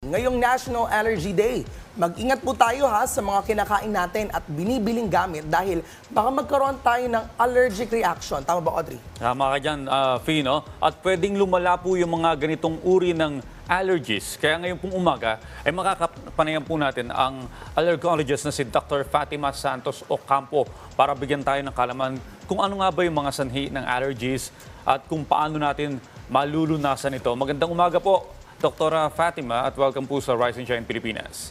Ngayong National Allergy Day, mag-ingat po tayo ha sa mga kinakain natin at binibiling gamit dahil baka magkaroon tayo ng allergic reaction. Tama ba, Audrey? Tama ka dyan, Fino. At pwedeng lumala po yung mga ganitong uri ng allergies. Kaya ngayon pong umaga, ay makakapanayan po natin ang allergologist na si Dr. Fatima Santos Ocampo para bigyan tayo ng kalaman kung ano nga ba yung mga sanhi ng allergies at kung paano natin malulunasan ito. Magandang umaga po, Dr. Fatima, at welcome po sa Rise and Shine Pilipinas.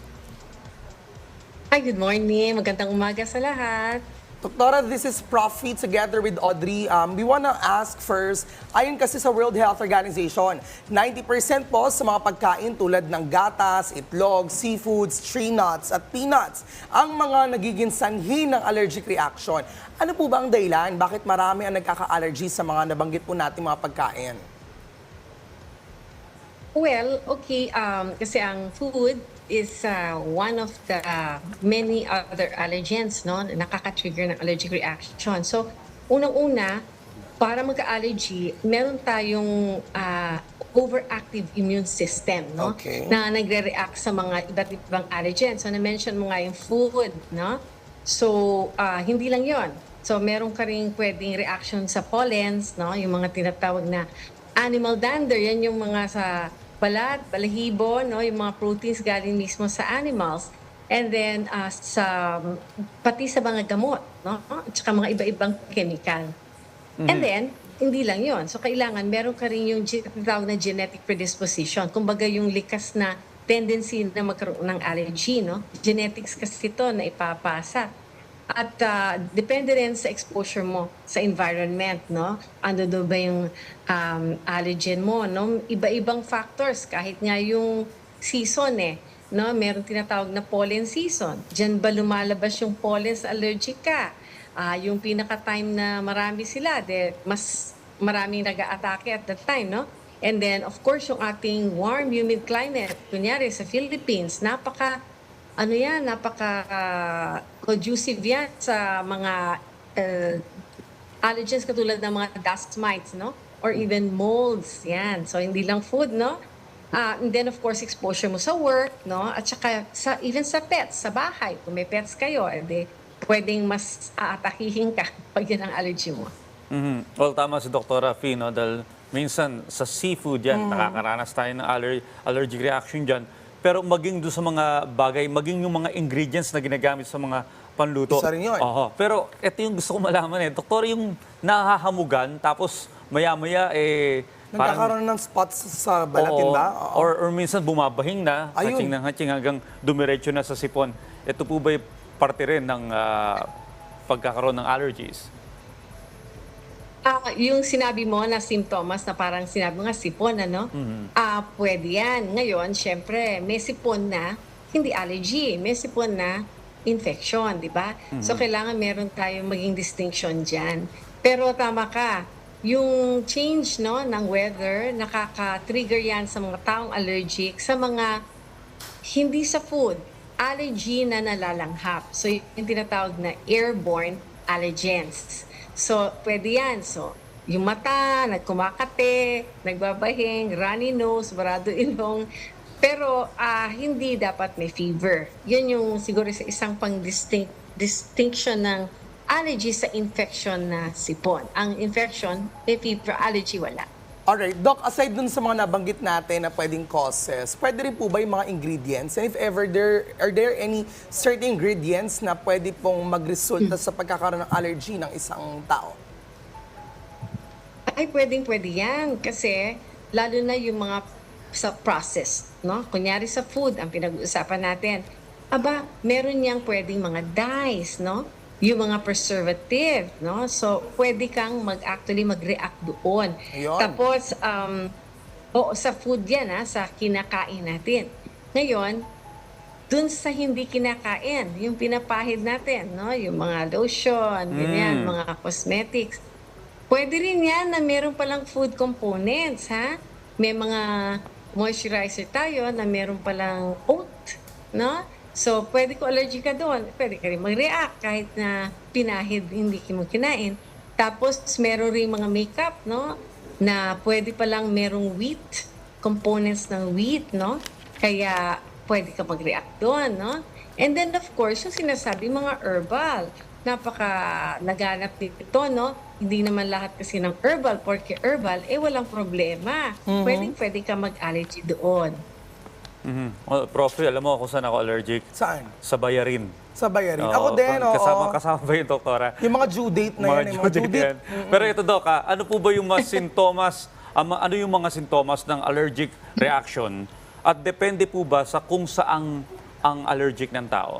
Hi, good morning. Magandang umaga sa lahat. Doktora, this is Profi together with Audrey. We wanna ask first, ayon kasi sa World Health Organization, 90% po sa mga pagkain tulad ng gatas, itlog, seafoods, tree nuts at peanuts ang mga nagiging sanhi ng allergic reaction. Ano po ba ang dahilan? Bakit marami ang nagkaka-allergy sa mga nabanggit po nating mga pagkain? Well, okay, kasi ang food is one of the many other allergens, no? Nakaka-trigger ng allergic reaction. So, unang-una, para magka-allergy, meron tayong overactive immune system, no? Okay. Na nagre-react sa mga iba't ibang allergens. So, na-mention mo nga yung food, no? So, hindi lang yon. So, meron ka rin pwedeng reaction sa pollens, no? Yung mga tinatawag na animal dander, yan yung mga sa balat, balahibo, no, yung mga proteins galing mismo sa animals. And then pati sa mga gamot, no, at saka mga iba-ibang chemical. And then hindi lang 'yon. So kailangan meron ka rin yung tinatawag na genetic predisposition. Kumbaga yung likas na tendency na magkaroon ng allergy, no? Genetics kasi ito na ipapasa. At depende rin sa exposure mo sa environment, no? Ano do ba yung allergen mo, no? Iba-ibang factors, kahit nga yung season no? Meron tinatawag na pollen season. Diyan ba lumalabas yung pollen allergic ka? Yung pinaka-time na marami sila, mas maraming nag-aatake at that time, no? And then, of course, yung ating warm, humid climate, kunyari sa Philippines, napaka-conducive yan sa mga allergens katulad ng mga dust mites, no? Or even molds, yan. So, hindi lang food, no? And then, of course, exposure mo sa work, no? At saka, even sa pets, sa bahay, kung may pets kayo, pwedeng mas aatakihin ka pag yan ang allergy mo. Well, tama si Dr. Fino dahil minsan sa seafood yan, nakakaranas tayo ng allergic reaction dyan. Pero maging doon sa mga bagay, maging yung mga ingredients na ginagamit sa mga panluto. Isa rin yun. Pero ito yung gusto ko malaman Doktor, yung nahahamugan, tapos maya-maya Nagkakaroon ng spots sa balat, yun ba? Oo. Or minsan bumabahing na, Ayun. hatching ng hatching hanggang dumiretso na sa sipon. Ito po ba yung parte rin ng pagkakaroon ng allergies? Yung sinabi mo na simptomas na parang sinabi mo nga sipon, ano? Pwede yan. Ngayon, syempre, may sipon na hindi allergy. May sipon na infection, di ba? So, kailangan meron tayong maging distinction dyan. Pero tama ka, yung change no, ng weather, nakaka-trigger yan sa mga taong allergic, sa mga hindi sa food, allergy na nalalanghap. So, yung tinatawag na airborne allergens. So, pwede yan. So, yung mata, nagkumakate, nagbabahing, runny nose, barado ilong. Pero hindi dapat may fever. Yun yung siguro sa isang distinction ng allergy sa infection na sipon. Ang infection, may fever, allergy, wala. Alright, Doc, aside dun sa mga nabanggit natin na pwedeng causes, pwede rin po ba yung mga ingredients? And if ever, are there any certain ingredients na pwede pong magresulta sa pagkakaroon ng allergy ng isang tao? Ay, pwede yan. Kasi, lalo na yung mga sa process, no? Kunyari sa food, ang pinag-uusapan natin. Meron niyang pwedeng mga dyes, no? Yung mga preservative, no? So, pwede kang mag-react doon. Ayun. Tapos, sa food yan, sa kinakain natin. Ngayon, dun sa hindi kinakain, yung pinapahid natin, no? Yung mga lotion, ganyan, mga cosmetics. Pwede rin yan na meron palang food components, ha? May mga moisturizer tayo na meron palang oat, no? So, pwede ko allergic ka doon. Pwede ka rin mag-react kahit na pinahid, hindi mo kinain. Tapos, meron rin mga makeup, no? Na pwede palang merong wheat, components ng wheat, no? Kaya pwede ka mag-react doon, no? And then of course, yung sinasabi mga herbal, napaka naganap nito, no? Hindi naman lahat kasi ng herbal, porque herbal, walang problema. Pwede ka mag-allergy doon. Well, Prof, alam mo kung saan ako allergic? Saan? Sa bayarin. Sa bayarin. Oo, Ako din, oo. Kasama ba yung doktora? Yung mga due date na yan, yung mga due date. yan. Pero ito, Dok, ano po ba yung mga sintomas, ano yung mga sintomas ng allergic reaction? At depende po ba sa kung saang ang allergic ng tao?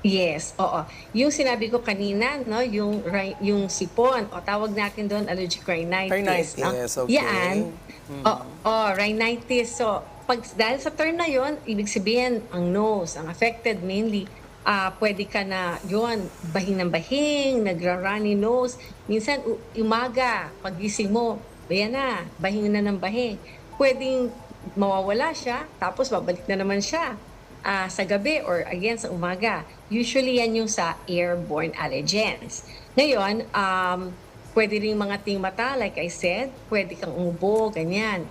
Yes, oo. Yung sinabi ko kanina, no, yung sipon, o tawag natin doon allergic rhinitis. Rhinitis, no? okay. Yan. Rhinitis. So, dahil sa term na yon, ibig sabihin, ang nose, ang affected mainly, pwede ka na, yon bahing ng bahing, nagra-runny nose. Minsan, umaga, pagising mo, ayan na, bahing na ng bahing. Pwedeng mawawala siya, tapos babalik na naman siya sa gabi or again sa umaga. Usually yan yung sa airborne allergens. Ngayon, pwede rin mga ting mata, like I said, pwede kang umubo, ganyan.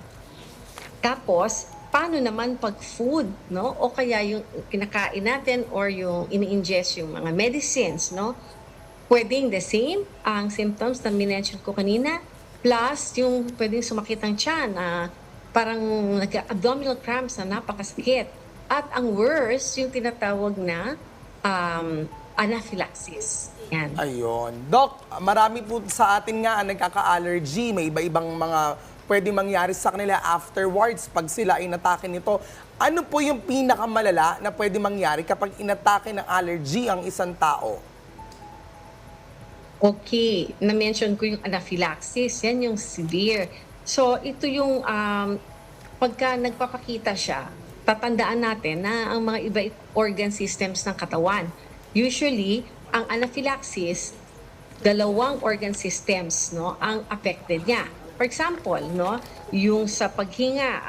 Tapos, paano naman pag food, no? O kaya yung kinakain natin or yung ini-ingest yung mga medicines, no? Pwedeng the same, ang symptoms na minention ko kanina, plus yung pwedeng sumakit ang tiyan, parang abdominal cramps na napakasakit. At ang worst, yung tinatawag na anaphylaxis. Yan. Ayun. Doc, marami po sa atin nga ang nagkaka-allergy. May iba-ibang mga pwede mangyari sa kanila afterwards pag sila ay natake nito. Ano po yung pinakamalala na pwede mangyari kapag inatake ng allergy ang isang tao? Okay, na-mention ko yung anaphylaxis, yan yung severe. So, ito yung pagka nagpapakita siya, tatandaan natin na ang mga iba organ systems ng katawan. Usually, ang anaphylaxis, dalawang organ systems, no, ang affected niya. For example, no, yung sa paghinga,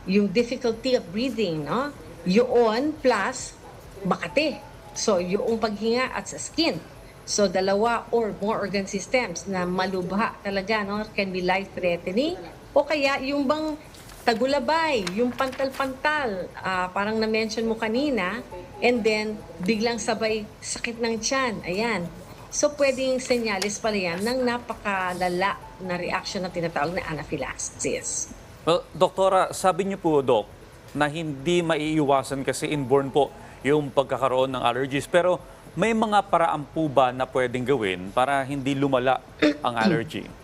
yung difficulty of breathing, no, yun plus makate. So, yung paghinga at sa skin. So, dalawa or more organ systems na malubha talaga, no, can be life-threatening. O kaya yung bang tagulabay, yung pantal-pantal, parang na-mention mo kanina, and then biglang sabay sakit ng tiyan. Ayan. So, pwedeng senyales pala yan ng napakalala na reaction na tinatawag na anaphylaxis. Well, Doktora, sabi niyo po, Dok, na hindi maiiwasan kasi inborn po yung pagkakaroon ng allergies. Pero may mga paraan po ba na pwedeng gawin para hindi lumala ang allergy?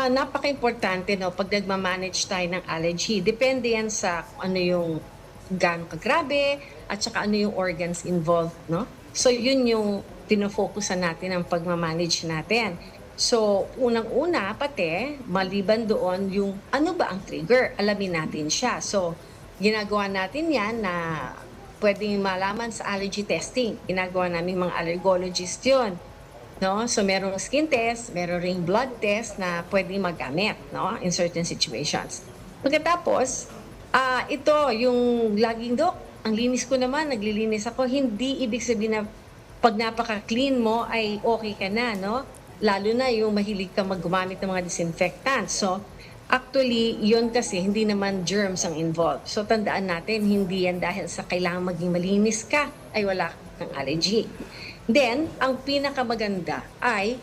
Napaka-importante, no, pag nagmamanage tayo ng allergy. Depende yan sa kung ano yung gaano kagrabe at saka ano yung organs involved, no? So, yun yung tinofocusan natin ang pagmamanage natin. So, unang-una, pati, maliban doon yung ano ba ang trigger, alamin natin siya. So, ginagawa natin yan na pwedeng malaman sa allergy testing. Ginagawa namin mga allergologist yun. No? So, merong skin test, merong ring blood test na pwedeng magamit, no, in certain situations. Pagkatapos, ito, yung laging, Dok, ang linis ko naman, naglilinis ako, hindi ibig sabihin na pag napaka-clean mo ay okay ka na, no? Lalo na yung mahilig ka gumamit ng mga disinfectants. So, actually, yun kasi hindi naman germs ang involved. So, tandaan natin, hindi yan dahil sa kailangan maging malinis ka, ay wala kang allergy. Then, ang pinakamaganda ay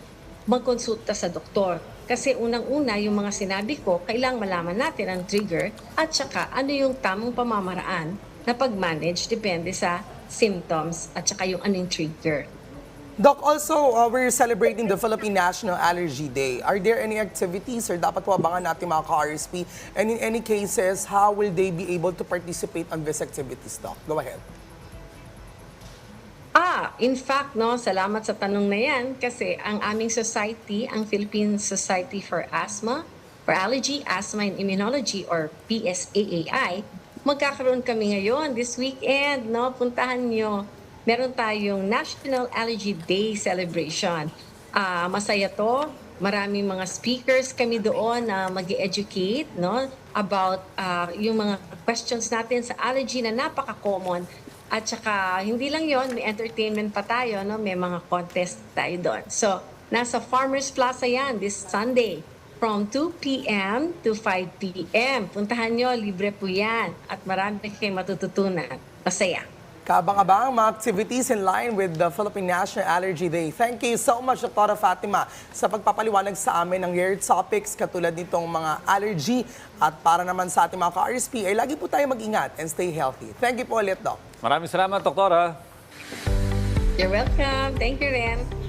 magkonsulta sa doktor. Kasi unang-una, yung mga sinabi ko, kailangang malaman natin ang trigger at saka ano yung tamang pamamaraan na pag-manage depende sa symptoms at saka yung anong trigger. Doc, also, we're celebrating the Philippine National Allergy Day. Are there any activities or dapat po abangan natin mga ka-RSP? And in any cases, how will they be able to participate on these activities, Doc? Go ahead. In fact, no, salamat sa tanong na yan kasi ang aming society, ang Philippine Society for Asthma, for Allergy, Asthma and Immunology or PSAAI, magkakaroon kami ngayon this weekend, no? Puntahan nyo. Meron tayong National Allergy Day celebration. Masaya to. Maraming mga speakers kami doon na mag-educate, no, about yung mga questions natin sa allergy na napaka-common. At saka, hindi lang yon, may entertainment pa tayo, no? May mga contest tayo doon. So, nasa Farmers Plaza yan this Sunday. from 2 p.m. to 5 p.m. Puntahan nyo, libre po yan. At marami kayong matututunan. Masaya. Kabang-abang mga activities in line with the Philippine National Allergy Day. Thank you so much, Dr. Fatima, sa pagpapaliwanag sa amin ng rare topics katulad nitong mga allergy. At para naman sa ating mga ka-RSP, ay lagi po tayo mag-ingat and stay healthy. Thank you po ulit, Doc. Maraming salamat, Doktora. You're welcome. Thank you, Ren.